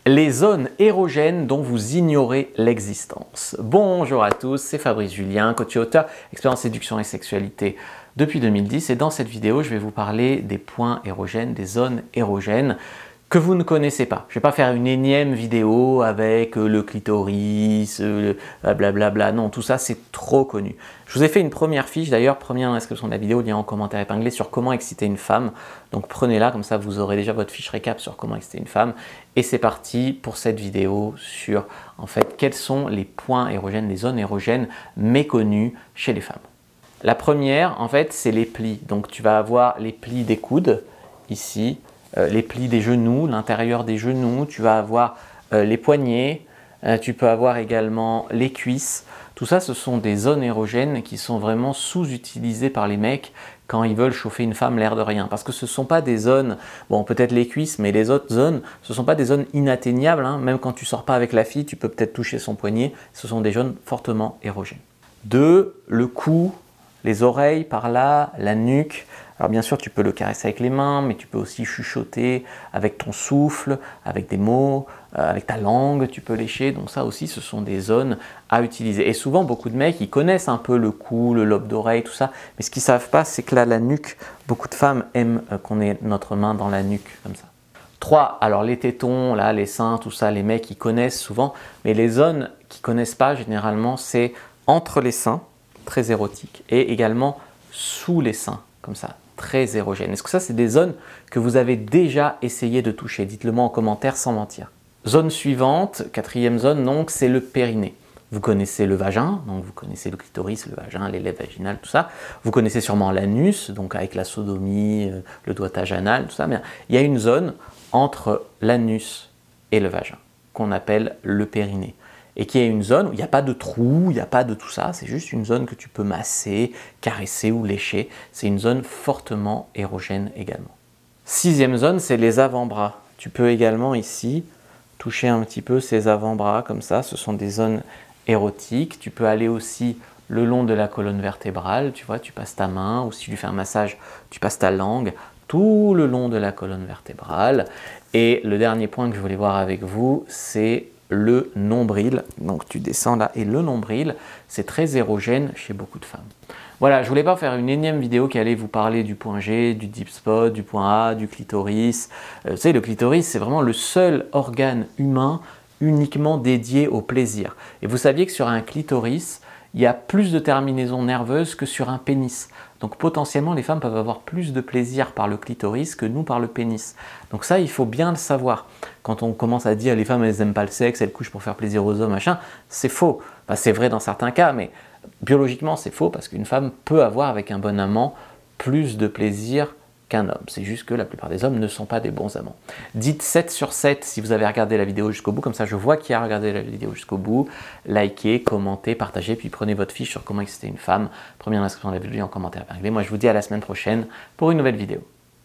Les zones érogènes dont vous ignorez l'existence. Bonjour à tous, c'est Fabrice Julien, coach et auteur, expert en séduction et sexualité depuis 2010 et dans cette vidéo, je vais vous parler des points érogènes, des zones érogènes que vous ne connaissez pas. Je ne vais pas faire une énième vidéo avec le clitoris, blablabla, non, tout ça c'est trop connu. Je vous ai fait une première fiche, d'ailleurs, première description de la vidéo, lien en commentaire épinglé sur comment exciter une femme. Donc prenez-la, comme ça vous aurez déjà votre fiche récap sur comment exciter une femme. Et c'est parti pour cette vidéo sur, en fait, quels sont les points érogènes, les zones érogènes méconnues chez les femmes. La première, en fait, c'est les plis. Donc tu vas avoir les plis des coudes, ici, les plis des genoux, l'intérieur des genoux, tu vas avoir les poignets, tu peux avoir également les cuisses. Tout ça, ce sont des zones érogènes qui sont vraiment sous-utilisées par les mecs quand ils veulent chauffer une femme l'air de rien. Parce que ce ne sont pas des zones, bon peut-être les cuisses, mais les autres zones, ce ne sont pas des zones inatteignables. Hein. Même quand tu ne sors pas avec la fille, tu peux peut-être toucher son poignet. Ce sont des zones fortement érogènes. 2, le cou, les oreilles par là, la nuque. Alors bien sûr, tu peux le caresser avec les mains, mais tu peux aussi chuchoter avec ton souffle, avec des mots, avec ta langue, tu peux lécher. Donc ça aussi, ce sont des zones à utiliser. Et souvent, beaucoup de mecs, ils connaissent un peu le cou, le lobe d'oreille, tout ça. Mais ce qu'ils ne savent pas, c'est que là, la nuque, beaucoup de femmes aiment qu'on ait notre main dans la nuque, comme ça. 3, alors les tétons, là, les seins, tout ça, les mecs, ils connaissent souvent. Mais les zones qu'ils ne connaissent pas, généralement, c'est entre les seins, très érotique, et également sous les seins, comme ça, très érogène. Est-ce que ça, c'est des zones que vous avez déjà essayé de toucher? Dites-le moi en commentaire sans mentir. Zone suivante, 4e zone, donc, c'est le périnée. Vous connaissez le vagin, donc vous connaissez le clitoris, le vagin, les lèvres vaginales, tout ça. Vous connaissez sûrement l'anus, donc avec la sodomie, le doigtage anal, tout ça. Mais il y a une zone entre l'anus et le vagin qu'on appelle le périnée. Et qui est une zone où il n'y a pas de trou, il n'y a pas de tout ça, c'est juste une zone que tu peux masser, caresser ou lécher. C'est une zone fortement érogène également. 6e zone, c'est les avant-bras. Tu peux également ici toucher un petit peu ces avant-bras comme ça, ce sont des zones érotiques. Tu peux aller aussi le long de la colonne vertébrale, tu vois, tu passes ta main, ou si tu fais un massage, tu passes ta langue, tout le long de la colonne vertébrale. Et le dernier point que je voulais voir avec vous, c'est le nombril. Donc tu descends là et le nombril, c'est très érogène chez beaucoup de femmes. Voilà, je voulais pas faire une énième vidéo qui allait vous parler du point G, du deep spot, du point A, du clitoris. Vous savez, le clitoris, c'est vraiment le seul organe humain uniquement dédié au plaisir. Et vous saviez que sur un clitoris, il y a plus de terminaisons nerveuses que sur un pénis. Donc potentiellement, les femmes peuvent avoir plus de plaisir par le clitoris que nous par le pénis. Donc ça, il faut bien le savoir. Quand on commence à dire les femmes, elles n'aiment pas le sexe, elles couchent pour faire plaisir aux hommes, machin, c'est faux. Enfin, c'est vrai dans certains cas, mais biologiquement, c'est faux parce qu'une femme peut avoir avec un bon amant plus de plaisir qu'un homme. C'est juste que la plupart des hommes ne sont pas des bons amants. Dites 7 sur 7 si vous avez regardé la vidéo jusqu'au bout, comme ça je vois qui a regardé la vidéo jusqu'au bout. Likez, commentez, partagez, puis prenez votre fiche sur comment exciter une femme. Première inscription de la vidéo en commentaire épinglé. Moi je vous dis à la semaine prochaine pour une nouvelle vidéo.